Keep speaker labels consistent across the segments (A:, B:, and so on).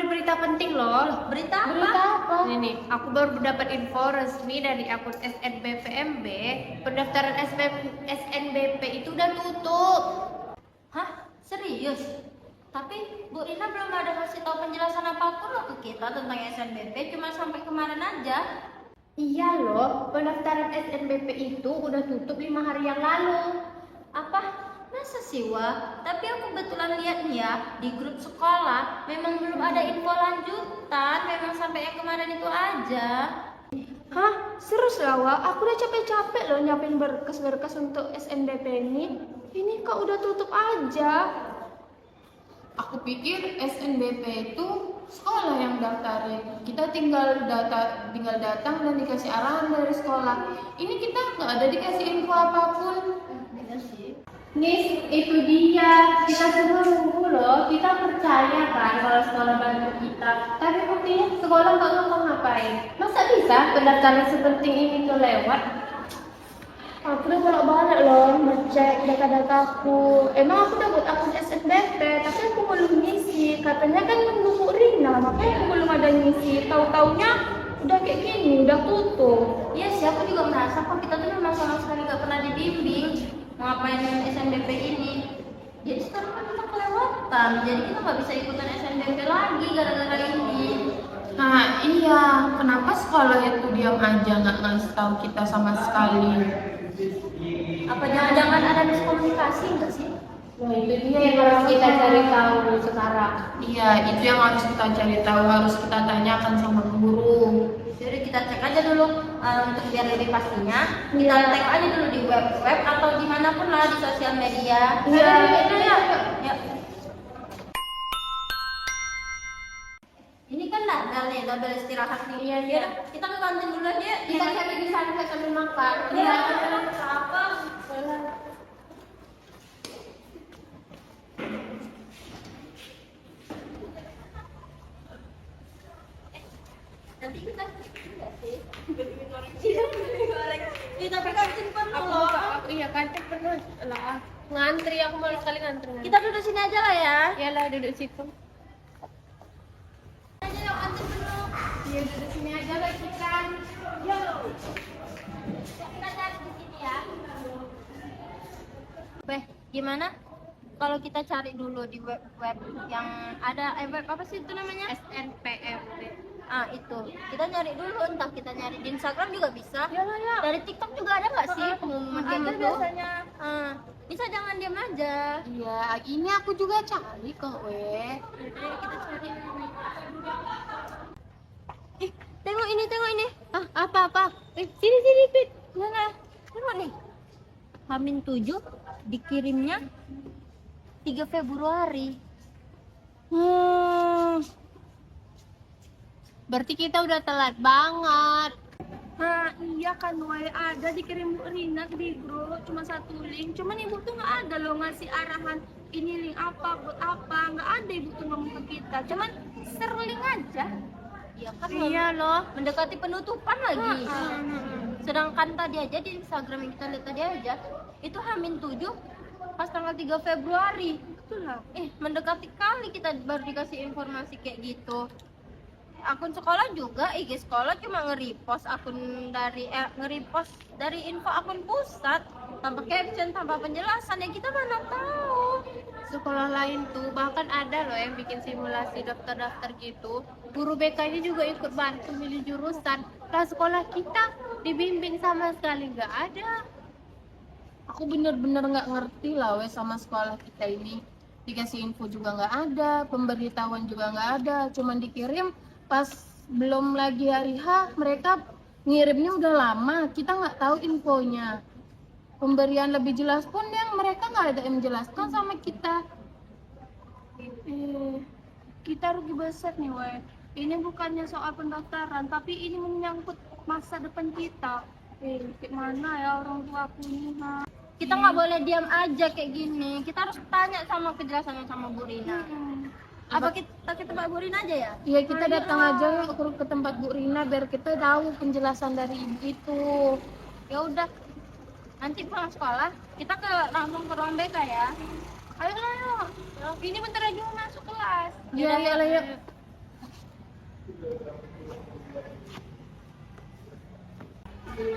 A: berita penting loh.
B: Berita apa?
C: Berita apa?
A: Ini, aku baru dapat info resmi dari akun SNBPMB. Pendaftaran SNBP itu udah tutup.
B: Hah? Serius? Tapi Bu Rina belum ada kasih tahu penjelasan apapun loh ke kita tentang SNBP, cuma sampai kemarin aja.
A: Iya loh, pendaftaran SNBP itu udah tutup 5 hari yang lalu.
B: Apa? Masa sih, Wah? Tapi aku kebetulan lihat nih ya, di grup sekolah memang belum ada info lanjutan, memang sampai yang kemarin itu aja.
C: Hah? Serius lah, Wak? Aku udah capek-capek loh nyiapin berkas-berkas untuk SNBP ini. Ini kok udah tutup aja?
D: Aku pikir SNBP itu sekolah yang daftarin. Kita tinggal datang dan dikasih arahan dari sekolah. Ini kita nggak ada dikasih info apapun.
A: Nis, itu dia. Kita semua nunggu loh. Kita percaya kan kalau sekolah bantu kita. Tapi buktinya sekolah nggak ngapa-ngapain. Masa bisa pendaftaran sepenting ini tuh lewat?
C: Aku udah bolak-balik loh ngecek data-dataku. Emang aku udah buat akun SNBP, tapi aku belum ngisi. Katanya kan nunggu Bu Rina, makanya aku belum ada ngisi. Tahu-taunya udah kayak gini, udah tutup.
B: Iya sih, aku juga merasa kok kita tuh memang sama sekali nggak pernah dibimbing ngapain SNBP ini. Jadi sekarang kan kita kelewatan, jadi kita nggak bisa ikutan SNBP lagi gara-gara ini.
D: Nah iya, kenapa sekolah itu diam aja nggak ngasih tahu kita sama sekali?
B: Apa jangan-jangan ada miskomunikasi enggak sih?
A: Nah itu dia yang harus kita cari tahu sekarang.
D: Iya, itu yang harus kita cari tahu, harus kita tanyakan sama guru.
B: Jadi kita cek aja dulu untuk biar lebih pastinya. Kita tag aja dulu di web atau dimanapun lah di sosial media.
A: Iya.
B: Ya. Ini kan dadal nih, double istirahat nih.
A: Iya.
B: Ya, kita ke kantin dulu aja.
A: Kita cari di sana sambil makan.
B: Iya. Apa? Nanti kita enggak sih? Iya, beli goreng. Kita ke kantin penuh loh.
A: Iya kantin penuh lah. Ngantri, aku malu sekali ngantri.
B: Kita duduk sini aja lah ya.
A: Iyalah duduk situ.
B: Aja yuk kantin penuh.
A: Iya duduk sini aja lah kita.
B: Yo. Kita cari di sini ya. Beh, gimana? Kalau kita cari dulu di web yang ada web apa sih itu namanya?
A: SNPMB.
B: Ah itu, kita nyari dulu, entah kita nyari di Instagram juga bisa.
C: Yalah ya.
B: Dari TikTok juga ada nggak sih pengumuman kayak
C: Ada
B: gitu?
C: biasanya.
B: Ah, bisa jangan diam aja.
D: Iya, ini aku juga cari kok, weh.
B: Yaudah, kita cari. Ih, tengok ini.
A: Ah apa?
B: Sini, Fit. Mana? Tengok nih. Hamin 7 dikirimnya 3 Februari.
A: Berarti kita udah telat banget.
C: Nah iya kan, Wak, ada dikirim Bu Rina di grup, cuma satu link. Cuman ibu tuh nggak ada loh ngasih arahan ini link apa, buat apa. Nggak ada ibu tuh ngomong ke kita. Cuman share link aja.
B: Ya kan
A: Iya loh.
B: mendekati penutupan lagi. Sedangkan tadi aja di Instagram yang kita lihat tadi aja itu Hamin 7 pas tanggal 3 Februari.
C: Itulah.
B: Mendekati kali kita baru dikasih informasi kayak gitu. Akun sekolah juga, IG sekolah cuma nge-repost nge-repost dari info akun pusat tanpa caption, tanpa penjelasan, yang kita mana tahu.
A: Sekolah lain tuh bahkan ada loh yang bikin simulasi daftar-daftar gitu. Guru BK-nya juga ikut bantu milih jurusan. Lah sekolah kita dibimbing sama sekali nggak ada.
D: Aku bener-bener nggak ngerti lah, weh, sama sekolah kita ini. Dikasih info juga nggak ada, pemberitahuan juga nggak ada, cuman dikirim pas belum lagi hari H. Mereka ngirimnya udah lama, kita nggak tahu infonya. Pemberian lebih jelas pun yang mereka nggak ada yang menjelaskan sama kita.
C: Kita rugi besar nih, Wak. Ini bukannya soal pendaftaran, tapi ini menyangkut masa depan kita. Gimana ya orang tua aku ini, ha?
B: Kita nggak boleh diam aja kayak gini. Kita harus tanya sama kejelasannya sama Bu Rina. Apa kita ke tempat Bu Rina aja ya?
D: Iya, kita datang aja ke tempat Bu Rina biar kita tahu penjelasan dari ibu itu.
B: Ya udah. Nanti pulang sekolah kita langsung ke ruang BK ya. Ayo. Ini bentar lagi mau masuk kelas.
D: Iya, iya lah ya.
A: Yaudah,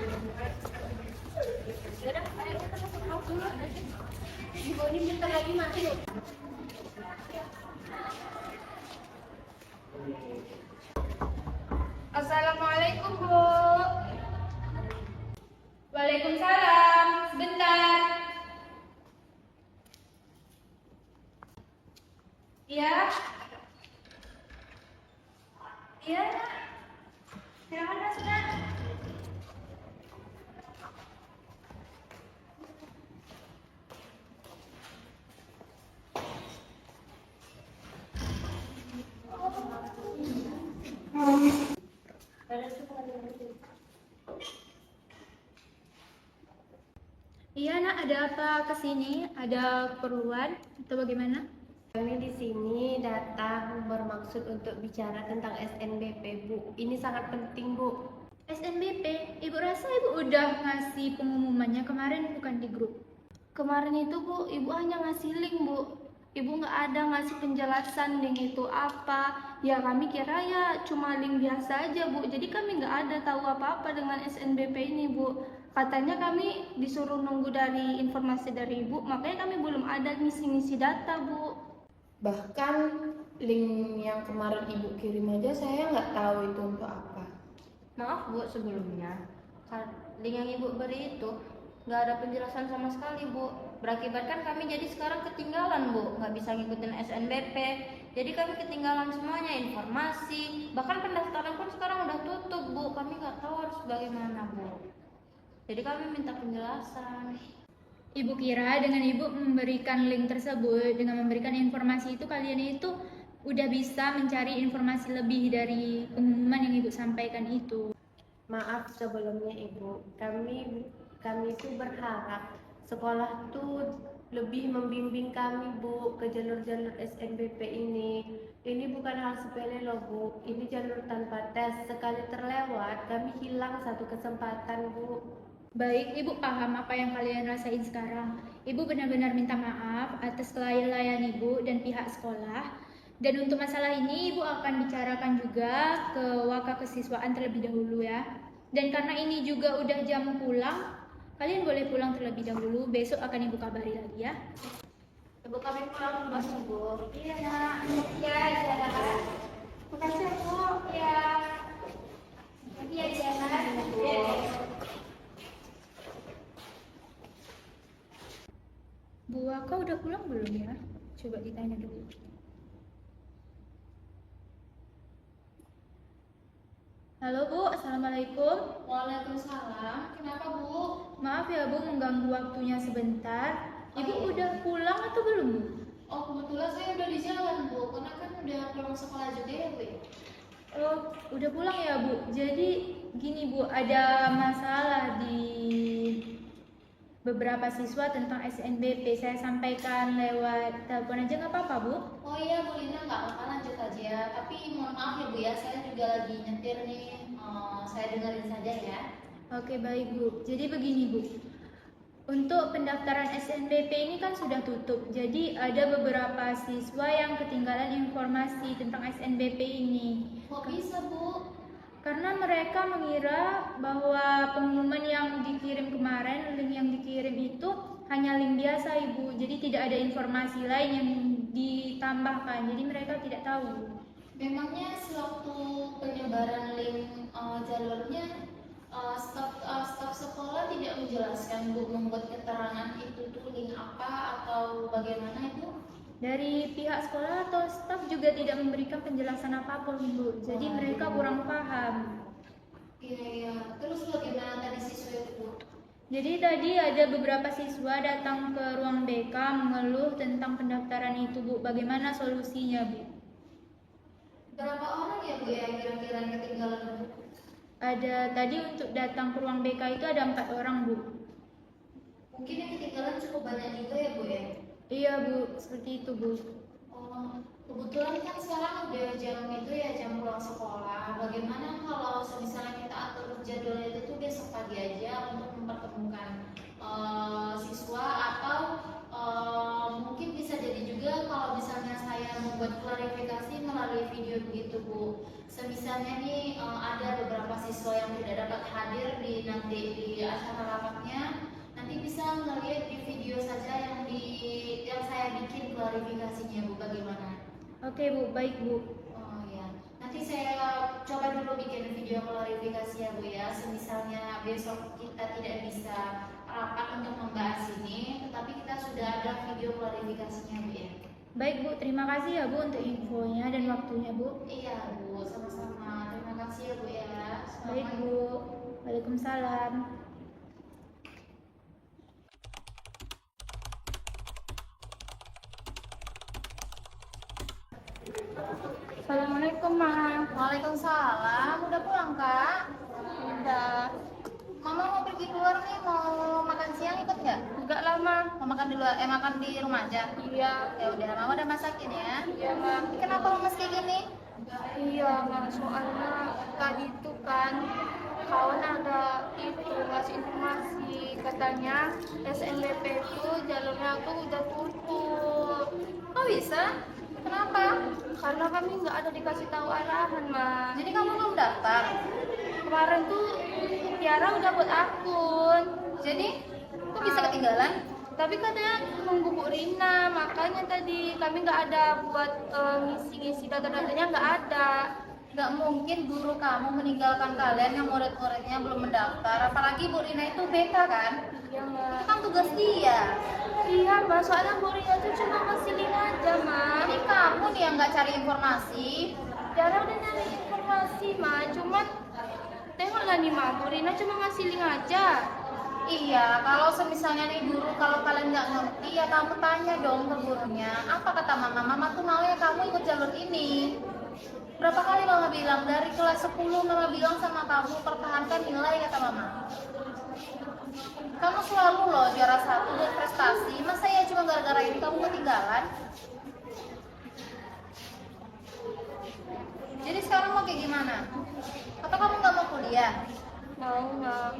A: ayo kita masuk kelas dulu. Ibu ini bentar lagi masuk.
C: Assalamualaikum, Bu. Waalaikumsalam. Sebentar. Iya. Iya, Nak. Silakan masuk, Nak. Iya, Nak, ada apa kesini? Ada keperluan atau bagaimana?
A: Kami di sini datang bermaksud untuk bicara tentang SNBP, Bu. Ini sangat penting, Bu.
C: SNBP, Ibu rasa Ibu udah ngasih pengumumannya kemarin bukan di grup? Kemarin itu, Bu, Ibu hanya ngasih link, Bu. Ibu nggak ada ngasih penjelasan link itu apa. Ya kami kira ya cuma link biasa aja, Bu. Jadi kami nggak ada tahu apa-apa dengan SNBP ini, Bu. Katanya kami disuruh nunggu dari informasi dari Ibu, makanya kami belum ada ngisi-ngisi data, Bu.
D: Bahkan link yang kemarin ibu kirim aja saya nggak tahu itu untuk apa.
B: Maaf Bu sebelumnya, link yang Ibu beri itu nggak ada penjelasan sama sekali Bu. Berakibatkan kami jadi sekarang ketinggalan Bu, nggak bisa ngikutin SNBP. Jadi kami ketinggalan semuanya, informasi, bahkan pendaftaran pun sekarang udah tutup Bu. Kami nggak tahu harus bagaimana Bu. Jadi kami minta penjelasan.
C: Ibu kira dengan Ibu memberikan link tersebut, dengan memberikan informasi itu, kalian itu udah bisa mencari informasi lebih dari pengumuman yang Ibu sampaikan itu.
A: Maaf sebelumnya, Ibu. Kami itu berharap sekolah tuh lebih membimbing kami, Bu, ke jalur-jalur SNBP ini. Ini bukan hal sepele loh, Bu. Ini jalur tanpa tes. Sekali terlewat, kami hilang satu kesempatan, Bu.
C: Baik, Ibu paham apa yang kalian rasain sekarang. Ibu benar-benar minta maaf atas kelalaian Ibu dan pihak sekolah. Dan untuk masalah ini Ibu akan bicarakan juga ke Waka Kesiswaan terlebih dahulu ya. Dan karena ini juga udah jam pulang, kalian boleh pulang terlebih dahulu. Besok akan Ibu kabari lagi ya.
B: Ibu kami pulang dulu masuk Bu.
C: Iya, Nak. Ya, iya. Makasih, Bu. Ya. Iya, Nak. Bu Waka udah pulang belum ya? Coba ditanya dulu. Halo Bu, Assalamualaikum.
D: Waalaikumsalam. Kenapa Bu?
C: Maaf ya Bu mengganggu waktunya sebentar. Ibu udah pulang atau belum Bu?
D: Oh kebetulan saya udah di jalan Bu, karena kan udah pulang sekolah juga ya Bu.
C: Oh, udah pulang ya Bu. Jadi gini Bu, ada masalah di beberapa siswa tentang SNBP. Saya sampaikan lewat telepon aja nggak apa-apa Bu?
D: Oh iya Bu Lina, nggak apa-apa, lanjut aja. Tapi mohon maaf ya Bu ya, saya juga lagi nyetir nih. Saya dengerin saja ya.
C: Oke baik Bu. Jadi begini Bu, untuk pendaftaran SNBP ini kan sudah tutup. Jadi ada beberapa siswa yang ketinggalan informasi tentang SNBP ini.
D: Kok bisa Bu?
C: Karena mereka mengira bahwa pengumuman yang dikirim kemarin, link yang dikirim itu hanya link biasa Ibu. Jadi tidak ada informasi lain yang ditambahkan. Jadi mereka tidak tahu.
D: Memangnya sewaktu penyebaran link jalurnya staf sekolah tidak menjelaskan Bu, membuat keterangan itu tuh link apa atau bagaimana itu?
C: Dari pihak sekolah atau staf juga tidak memberikan penjelasan apapun Bu. Jadi mereka kurang paham.
D: Iya. Terus bagaimana tadi siswa itu Bu?
C: Jadi tadi ada beberapa siswa datang ke ruang BK mengeluh tentang pendaftaran itu Bu. Bagaimana solusinya Bu?
D: Berapa orang ya Bu ya kira-kira yang ketinggalan Bu?
C: Ada tadi untuk datang ke ruang BK itu ada 4 orang Bu.
D: Mungkin yang ketinggalan cukup banyak juga ya Bu ya?
C: Iya Bu, seperti itu Bu.
D: Oh, kebetulan kan sekarang udah jam itu ya, jam pulang sekolah. Bagaimana kalau misalnya kita atur jadwalnya itu tuh besok pagi aja untuk mempertemukan siswa, atau mungkin bisa jadi juga kalau misalnya saya
E: membuat klarifikasi melalui video begitu Bu. Semisalnya nih ada beberapa siswa yang tidak dapat hadir nanti di acara rapatnya, nanti bisa ngelihat di video saja yang saya bikin klarifikasinya Bu, bagaimana?
C: Oke Bu, baik Bu.
E: Oh ya, nanti saya coba dulu bikin video klarifikasi ya Bu ya. Semisalnya besok kita tidak bisa rapat untuk membahas ini, tetapi kita sudah ada video klarifikasinya Bu ya.
C: Baik Bu, terima kasih ya Bu untuk infonya dan waktunya Bu.
E: Iya Bu, sama-sama. Terima kasih ya Bu ya.
C: Baik Bu, Waalaikumsalam. Assalamualaikum Ma.
E: Waalaikumsalam. Udah pulang Kak?
C: Udah.
E: Mama mau pergi keluar nih, mau makan siang ikut nggak?
C: Enggak lama.
E: Mau makan di luar? Makan di rumah aja?
C: Iya.
E: Ya udah, Mama udah masakin ya.
C: Iya Ma.
E: Kenapa lemes kayak gini?
C: Iya Ma, soalnya tadi itu kan kawan ada itu ngasih informasi katanya SNBP itu jalurnya tuh udah tutup.
E: Kok bisa? Kenapa?
C: Karena kami nggak ada dikasih tahu arahan Ma.
E: Jadi kamu belum daftar?
C: Kemarin tuh Tiara udah buat akun.
E: Jadi kok bisa ketinggalan?
C: Tapi katanya nunggu Bu Rina, makanya tadi kami nggak ada buat ngisi-ngisi data-datanya nggak ada.
E: Nggak mungkin guru kamu meninggalkan kalian yang murid-muridnya belum mendaftar. Apalagi Bu Rina itu BK kan?
C: Iya Ma.
E: Itu kan tugas dia.
C: Iya Ma, soalnya Bu Rina tuh cuma ngasih link aja Ma.
E: Jadi kamu nih yang nggak cari informasi.
C: Tiara udah nyari informasi Ma, cuman tengoklah nih Ma, Bu Rina cuma ngasih link aja.
E: Iya, kalau semisalnya nih guru, kalau kalian nggak ngerti ya kamu tanya dong ke gurunya. Apa kata mama? Mama tuh mau ya kamu ikut jalur ini. Berapa kali mama bilang, dari kelas 10 mama bilang sama kamu pertahankan nilai, kata mama. Kamu selalu loh juara 1 dan prestasi. Masa ya cuma gara-gara ini kamu ketinggalan? Jadi sekarang mau kayak gimana? Atau kamu nggak mau kuliah?
C: Mau Ma.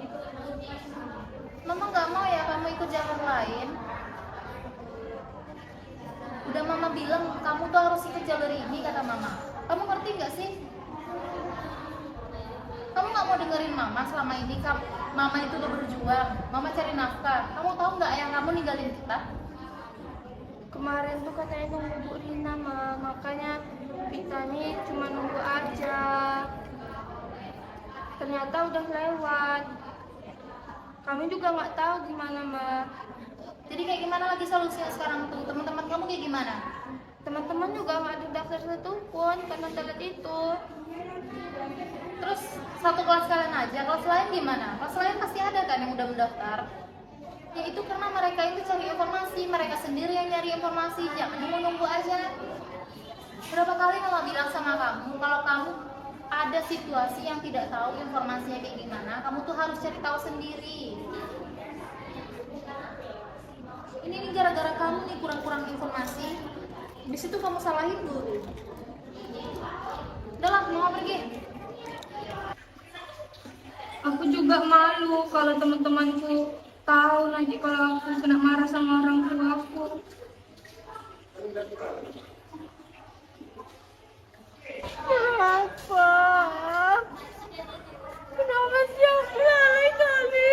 E: Mama nggak mau ya kamu ikut jalur lain. Udah mama bilang kamu tuh harus ikut jalur ini, kata mama. Kamu ngerti nggak sih? Kamu nggak mau dengerin mama selama ini. Mama itu udah berjuang, mama cari nafkah. Kamu tahu nggak ayah kamu ninggalin kita?
C: Kemarin tuh katanya nunggu Bu Rina Ma, makanya kita nih cuma nunggu aja. Ternyata udah lewat. Kami juga nggak tahu gimana Ma.
E: Jadi kayak gimana lagi solusinya sekarang tuh? Teman-teman kamu kayak gimana?
C: Teman-teman juga nggak ada daftar satupun karena telat itu.
E: Terus satu kelas kalian aja, kelas lain gimana? Kelas lain pasti ada kan yang udah mendaftar? Ya itu karena mereka itu cari informasi, mereka sendiri yang nyari informasi, jangan nunggu aja. Berapa kali mama bilang sama kamu, kalau kamu ada situasi yang tidak tahu informasinya kayak gimana, kamu tuh harus cari tahu sendiri. Ini nih gara-gara kamu nih kurang-kurang informasi, di situ kamu salahin guru. Udah lah, mau pergi.
C: Aku juga malu kalau teman-temanku tahu nanti kalau aku kena marah sama orang tua aku. Kenapa? Kenapa sih aku lalai kali?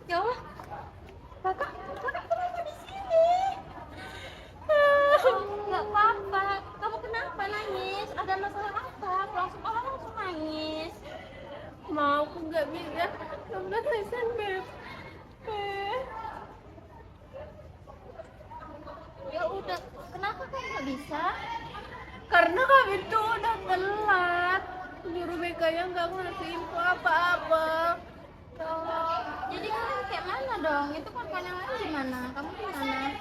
C: Ya Allah, kakak kenapa di sini? Nggak apa-apa, kamu kenapa nangis? Ada masalah apa? Langsung langsung nangis. Mau aku nggak bisa daftar SNBP.
E: Ya udah, kenapa kamu nggak bisa?
C: Karena kami tuh udah telat. Guru BK-nya nggak ngasih info apa-apa.
E: Ya Allah, jadi kalian kayak mana dong? Itu kan yang lain gimana? Kamu gimana?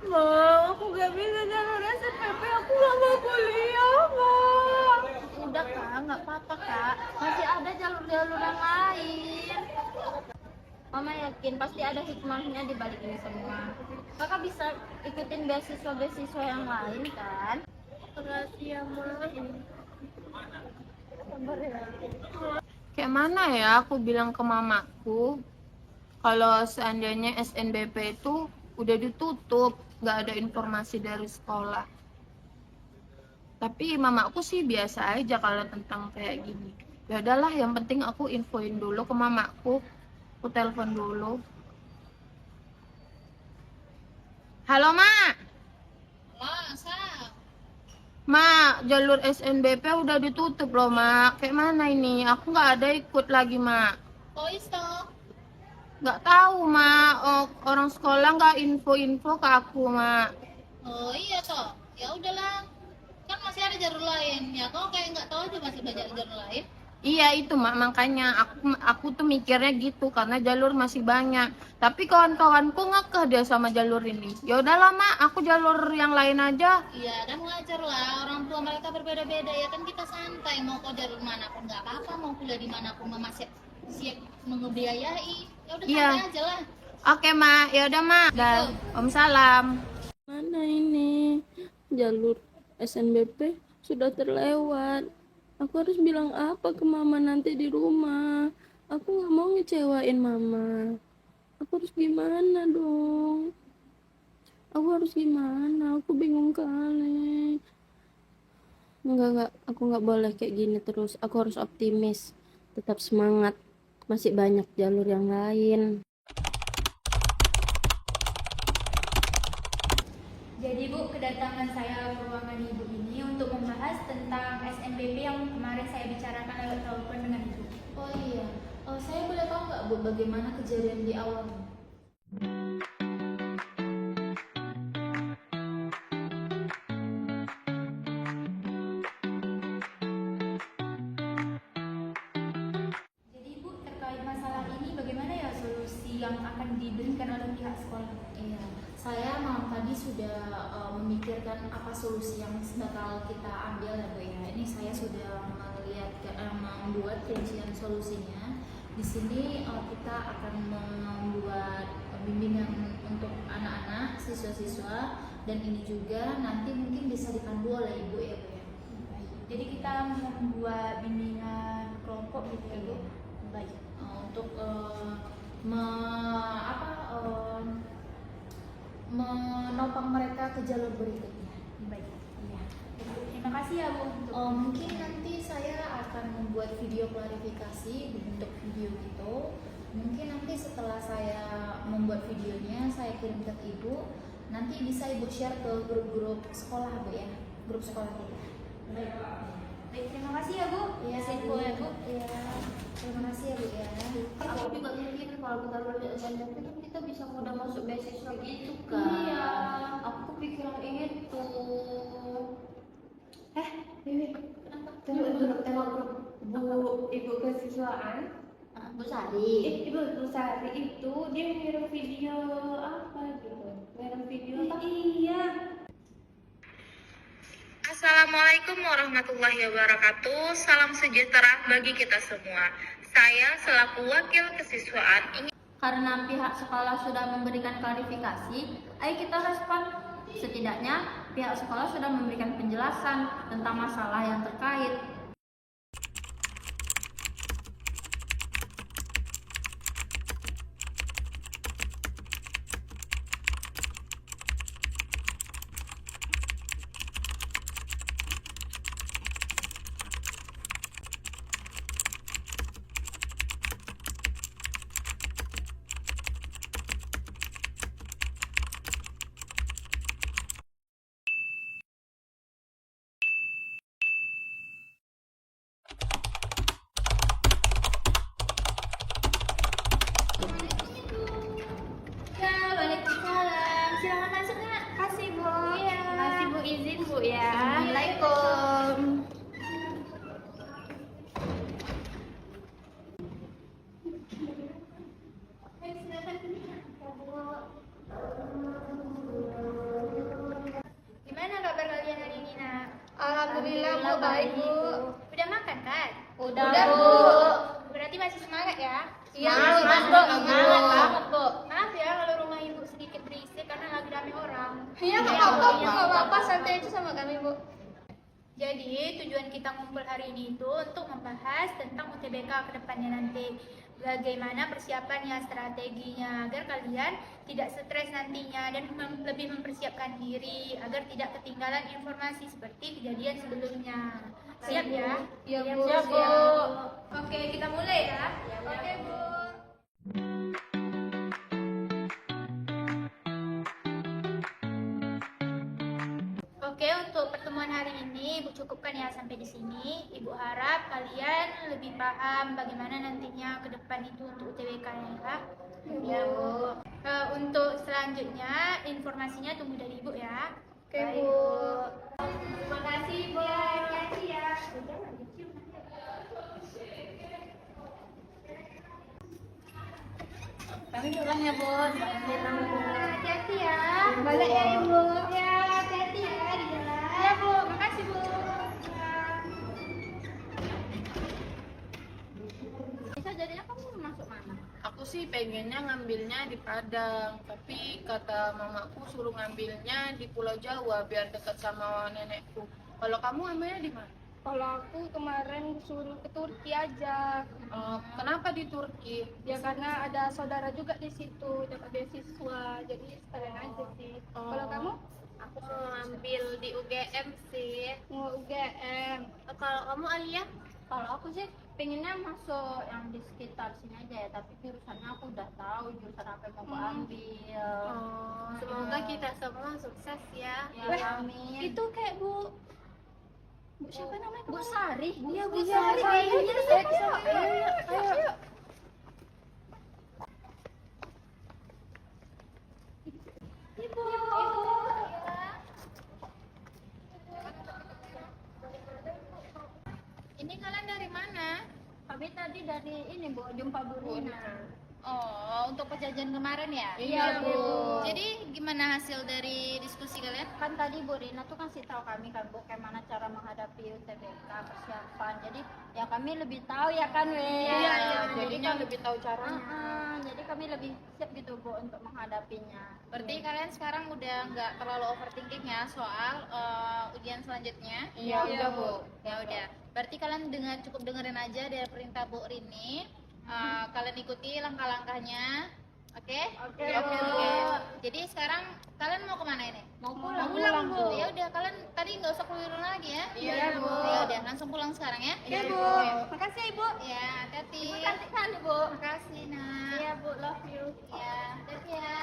C: Mau, aku nggak bisa jalur SNBP. Aku nggak mau kuliah, Mak.
E: Udah kak, nggak apa-apa kak. Masih ada jalur-jalur yang lain.
B: Mama yakin pasti ada hikmahnya di balik ini semua. Kakak bisa ikutin beasiswa-beasiswa yang lain kan?
A: Makasih ya, Ma.
D: Kayak mana ya aku bilang ke mamaku kalau seandainya SNBP itu udah ditutup, nggak ada informasi dari sekolah. Tapi mamaku sih biasa aja kalau tentang kayak gini. Ya udahlah, yang penting aku infoin dulu ke mamaku. Aku telepon dulu. Halo, Mak. Mak, jalur SNBP udah ditutup loh, Mak. Kayak mana ini? Aku nggak ada ikut lagi, Mak.
E: Oh itu.
D: Nggak tahu, Mak. Oh, orang sekolah nggak info-info ke aku, Mak.
E: Oh iya toh. Ya udahlah. Kan masih ada jalur lain. Ya kau kayak nggak tahu aja masih banyak jalur lain.
D: Iya itu, Mak, makanya aku tuh mikirnya gitu karena jalur masih banyak. Tapi kawan-kawanku ngekeh dia sama jalur ini. Ya udahlah, Mak, aku jalur yang lain aja.
E: Iya kan wajar lah. Orang tua mereka berbeda-beda ya kan kita santai. Mau kau jalur mana pun nggak apa-apa. Mau kuliah di mana pun mama siap membiayai. Ya udah
D: Iya.
E: santai aja lah.
D: Oke, Mak. Ya udah, Mak. Dan Om salam.
C: Mana ini? Jalur SNBP sudah terlewat. Aku harus bilang apa ke mama nanti di rumah? Aku nggak mau ngecewain mama. Aku harus gimana dong? Aku harus gimana? Aku bingung kali. Enggak, aku nggak boleh kayak gini terus. Aku harus optimis, tetap semangat. Masih banyak jalur yang lain.
F: Jadi Bu, kedatangan saya ke ruangan Ibu ini untuk membahas tentang SNBP yang kemarin saya bicarakan lewat telepon dengan Ibu.
E: Oh iya. Saya boleh tahu nggak Bu bagaimana kejadian di awal?
F: Jadi Bu, terkait masalah ini bagaimana ya solusi yang akan diberikan oleh pihak sekolah?
E: Iya, saya malam tadi sudah memikirkan apa solusi yang bakal kita ambil ya Bu ya. Ini saya sudah membuat rincian solusinya. Di sini kita akan membuat bimbingan untuk anak-anak, siswa-siswa, dan ini juga nanti mungkin bisa dipandu oleh Ibu ya Bu ya.
F: Jadi kita membuat bimbingan kelompok gitu ya Bu.
E: Baik, untuk menopang mereka ke jalur berikutnya.
F: Baik.
E: Iya.
F: Terima kasih ya Bu.
E: Mungkin nanti saya akan membuat video klarifikasi bentuk video gitu. Mungkin nanti setelah saya membuat videonya saya kirim ke Ibu. Nanti bisa Ibu share ke grup-grup sekolah Bu ya, grup sekolah kita.
F: Baik. Baik, terima kasih ya Bu.
E: Iya,
F: Info ya Bu.
E: Iya. Terima kasih ya Bu ya.
A: Aku juga mikir kalau kita lulus SNBP kan kita bisa mudah masuk beasiswa gitu kan.
F: Iya.
A: Aku kepikiran itu. Bibi, tengok grup Bu Ibu Kesiswaan.
E: Bu Sari.
A: Ibu Sari itu dia ngirim video apa gitu? Ngirim video apa?
F: Iya.
G: Assalamualaikum warahmatullahi wabarakatuh. Salam sejahtera bagi kita semua. Saya selaku wakil kesiswaan ingin
B: Karena pihak sekolah sudah memberikan klarifikasi, ayo kita respon. Setidaknya pihak sekolah sudah memberikan penjelasan tentang masalah yang terkait.
F: Ya, waalaikumsalam. Silakan masuk Nak. Kasih Bu. Iya.
A: Masih Bu izin Bu ya.
F: Assalamualaikum. Gimana kabar kalian hari ini Nak?
A: Alhamdulillah Bu baik Bu.
F: Udah makan kan?
A: Udah,
F: Udah
A: Bu.
F: Bu. Berarti masih semangat ya? Iya,
D: Semangat,
F: Bu.
D: semangat banget, Bu.
F: Maaf ya kalau rumah ibu sedikit berisik karena lagi rame orang.
C: Iya, nggak apa-apa, Bu. Nggak apa-apa, santai aja sama kami, Bu.
F: Jadi tujuan kita ngumpul hari ini itu untuk membahas tentang UTBK ke depannya nanti. Bagaimana persiapannya, strateginya agar kalian tidak stres nantinya dan lebih mempersiapkan diri agar tidak ketinggalan informasi seperti kejadian sebelumnya. Siap ya?
C: Iya,
F: Siap,
C: Bu.
F: siap,
C: Siap.
F: Oke, kita mulai ya. Oke, Bu. Oke, untuk pertemuan hari ini Ibu cukupkan ya sampai di sini. Ibu harap kalian lebih paham bagaimana nantinya ke depan itu untuk UTBK ya. Ya, Bu. Untuk selanjutnya informasinya tunggu dari Ibu ya.
C: Oke,
F: Baik,
C: Bu.
F: Terima kasih, Bu. Hati-hati ya.
D: Kami pulang ya, Bu.
F: Hati-hati ya. Balik ya, Ibu. Ya, hati-hati ya di jalan. Ya, Bu. Makasih, Bu. Ya.
B: Bisa jadinya kamu masuk mana?
D: Aku sih pengennya ngambilnya di Padang, tapi kata mamaku suruh ngambilnya di Pulau Jawa biar dekat sama nenekku. Kalau kamu ngambilnya di mana?
C: Kalau aku kemarin suruh ke Turki aja.
D: Kenapa di Turki?
C: Ya karena ada saudara juga di situ dapat beasiswa, jadi sekalian aja sih. Kalau kamu
A: Aku mau ambil di UGM sih.
C: mau UGM?
A: Kalau kamu Alia?
B: Kalau aku sih pengennya masuk yang di sekitar sini aja ya, tapi jurusannya aku udah tahu jurusan apa yang mau aku ambil.
A: Semoga kita semua sukses ya.
B: Ya, amin.
C: Itu kayak Bu siapa namanya?
B: Bu Sari.
C: Iya, Bu
B: Sari.
C: Sari.
B: Iya, ayo.
E: Ini kalian dari mana?
B: Kami tadi dari ini Bu, jumpa Bu Rina.
E: Oh, untuk perjanjian kemarin ya?
B: Iya, Bu.
E: Jadi gimana hasil dari diskusi kalian?
B: Kan tadi Bu Rina tuh kasih tahu kami kan Bu bagaimana cara menghadapi UTBK persiapan. Jadi ya kami lebih tahu ya kan We.
D: Iya, jadinya lebih tahu caranya.
B: Jadi kami lebih siap gitu Bu untuk menghadapinya.
E: Berarti kalian sekarang udah nggak terlalu overthinking ya soal ujian selanjutnya?
D: Iya, udah, Bu.
E: Ya udah. Berarti kalian cukup dengerin aja dari perintah Bu Rini. Kalian ikuti langkah-langkahnya. Oke?
B: Oke,
E: Oke.
B: Bu.
E: Jadi sekarang kalian mau kemana ini?
B: Mau pulang,
E: Bu. Ya udah, kalian tadi nggak usah keliru lagi ya.
B: Iya, Bu.
E: Ya udah, langsung pulang sekarang ya.
B: Iya, Bu. Makasih ya, Ibu.
E: Ya, hati-hati.
B: Ibu cantik kali, Bu.
E: Makasih, Nak.
B: Iya, Bu. Love you.
E: Ya, hati-hati ya.